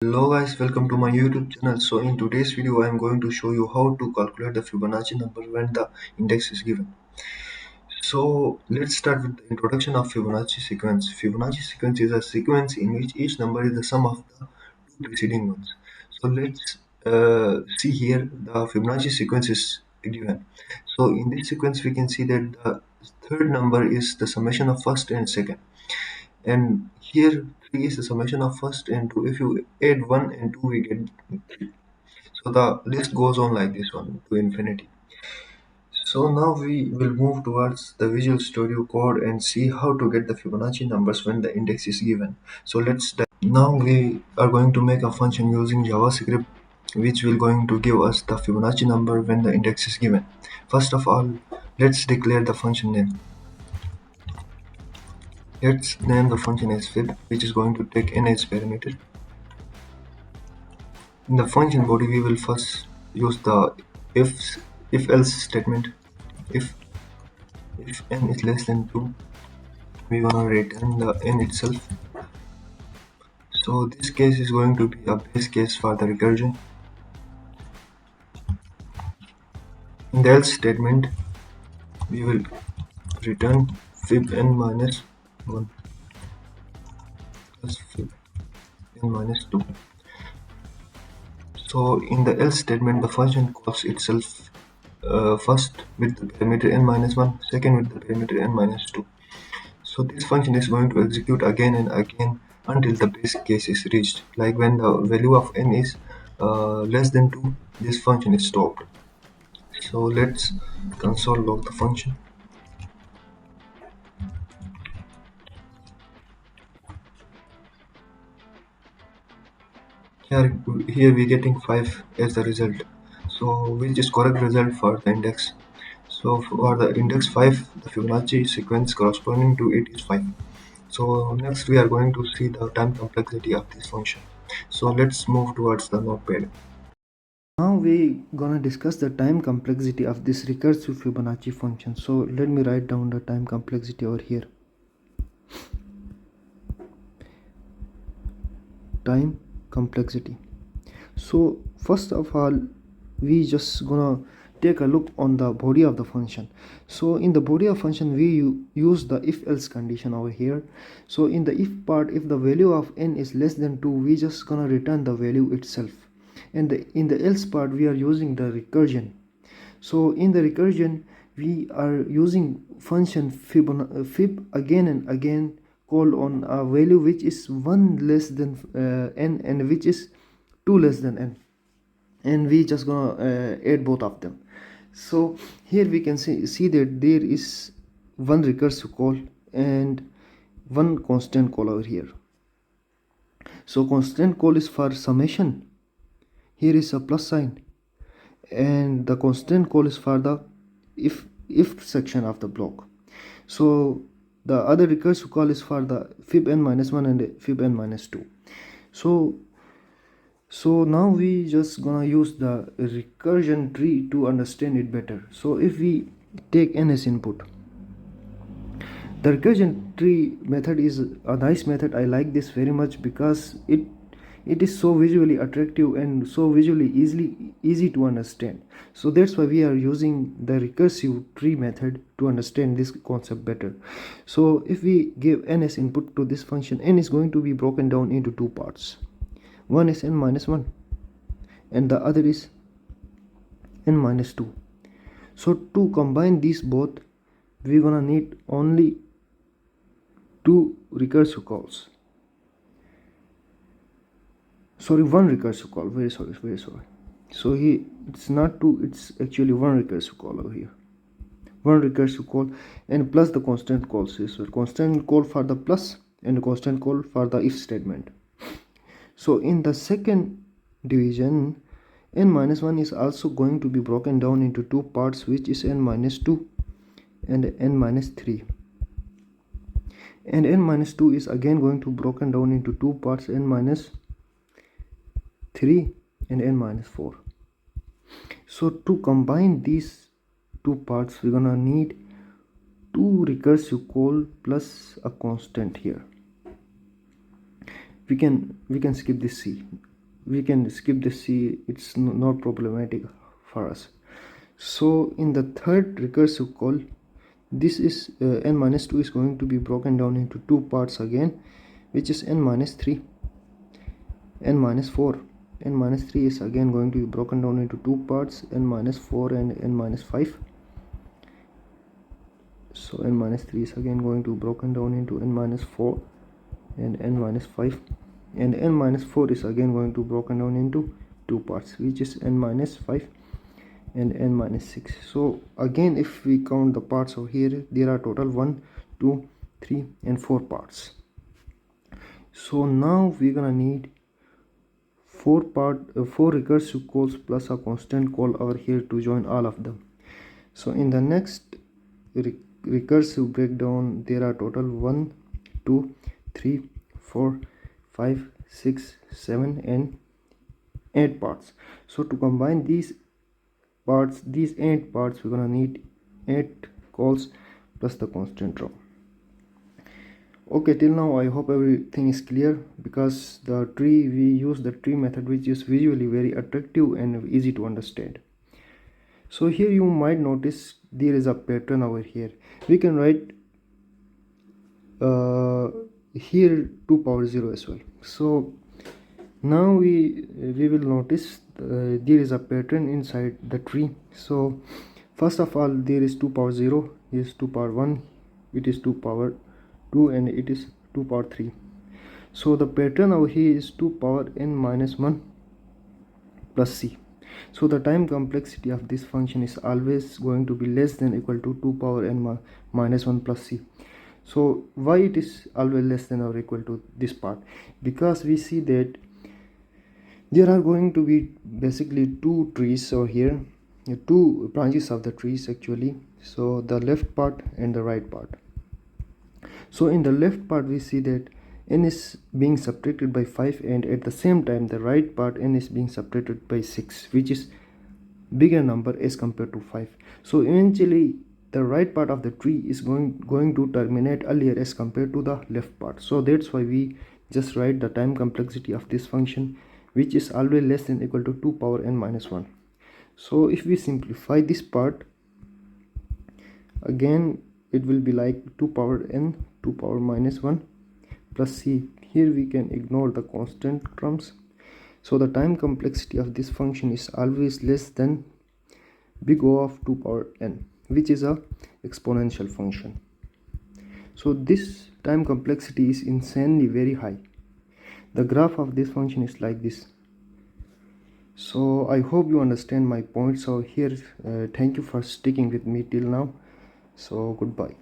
Hello guys, welcome to my YouTube channel. So in today's video I am going to show you how to calculate the Fibonacci number when the index is given. So let's start with the introduction of Fibonacci sequence. Fibonacci sequence is a sequence in which each number is the sum of the two preceding ones. So let's see here the Fibonacci sequence is given. So in this sequence we can see that the third number is the summation of first and second, and here 3 is the summation of first and 2. If you add 1 and 2 we get 3. So the list goes on like this one to infinity. So now we will move towards the Visual Studio Code and see how to get the Fibonacci numbers when the index is given. So let's dive. Now we are going to make a function using JavaScript which will going to give us the Fibonacci number when the index is given. First of all, let's declare the function name. Let's name the function as fib, which is going to take n as parameter. In the function body, we will first use the if else statement. If n is less than 2, we're gonna return the n itself. So this case is going to be a base case for the recursion. In the else statement, we will return fib n minus 1 plus fib n minus 2. So in the else statement, the function calls itself first with the parameter n minus 1, second with the parameter n minus 2. So this function is going to execute again and again until the base case is reached. Like when the value of n is less than 2, this function is stopped. So let's console log the function. Here we're getting 5 as the result. So which is correct result for the index. So for the index 5, the Fibonacci sequence corresponding to it is 5. So next we are going to see the time complexity of this function. So let's move towards the notepad. Now we gonna discuss the time complexity of this recursive Fibonacci function. So let me write down the time complexity over here. Time complexity. So first of all, we just gonna take a look on the body of the function. So in the body of function we use the if else condition over here. So in the if part, if the value of n is less than 2, we just gonna return the value itself. And in the else part we are using the recursion. So in the recursion we are using function fib again and again, called on a value which is 1 less than n and which is 2 less than n, and we just gonna add both of them. So here we can see that there is one recursive call and one constant call over here. So constant call is for summation, here is a plus sign, and the constant call is for the if section of the block. So the other recursive call is for the fib n minus 1 and fib n minus 2. So now we just gonna use the recursion tree to understand it better. So if we take n as input, the recursion tree method is a nice method. I like this very much because it is so visually attractive and so visually easy to understand. So that's why we are using the recursive tree method to understand this concept better. So if we give n as input to this function, n is going to be broken down into two parts. One is n minus 1 and the other is n minus 2. So to combine these both, we're gonna need only two recursive calls. Sorry, one recursive call. Very sorry. So here it's not two, it's actually one recursive call over here. One recursive call and plus the constant calls. So constant call for the plus and constant call for the if statement. So in the second division, n minus 1 is also going to be broken down into two parts, which is n minus 2 and n minus 3. And n minus 2 is again going to be broken down into two parts, n minus 3 and n minus 4. So to combine these two parts, we're gonna need two recursive call plus a constant here. We can skip this C. we can skip the c, it's not problematic for us. So in the third recursive call, this is n minus 2 is going to be broken down into two parts again, which is n minus 3, n minus 4. N minus 3 is again going to be broken down into two parts, n minus 4 and n minus 5. So n minus 3 is again going to be broken down into n minus 4 and n minus 5, and n minus 4 is again going to be broken down into two parts, which is n minus 5 and n minus 6. So again, if we count the parts over here, there are total 1, 2, 3 and 4 parts. So now we're gonna need four recursive calls plus a constant call over here to join all of them. So in the next recursive breakdown, there are total 1, 2, 3, 4, 5, 6, 7 and 8 parts. So to combine these 8 parts, we're gonna need 8 calls plus the constant row. Okay, till now I hope everything is clear, because the tree, we use the tree method, which is visually very attractive and easy to understand. So here you might notice there is a pattern over here. We can write here 2 power 0 as well. So now we will notice there is a pattern inside the tree. So first of all, there is 2 power 0, is 2 power 1, it is 2 power 2 and it is 2 power 3. So the pattern over here is 2 power n minus 1 plus c. So the time complexity of this function is always going to be less than equal to 2 power n minus 1 plus c. So why it is always less than or equal to this part? Because we see that there are going to be basically two trees over here, two branches of the trees actually. So the left part and the right part. So in the left part we see that n is being subtracted by 5, and at the same time the right part n is being subtracted by 6, which is bigger number as compared to 5. So eventually the right part of the tree is going to terminate earlier as compared to the left part. So that's why we just write the time complexity of this function, which is always less than equal to 2 power n minus 1. So if we simplify this part, again it will be like 2 power n 2 power minus 1 plus c. Here we can ignore the constant terms. So the time complexity of this function is always less than big O of 2 power n, which is a exponential function. So this time complexity is insanely very high. The graph of this function is like this. So I hope you understand my point. So here, thank you for sticking with me till now. So goodbye.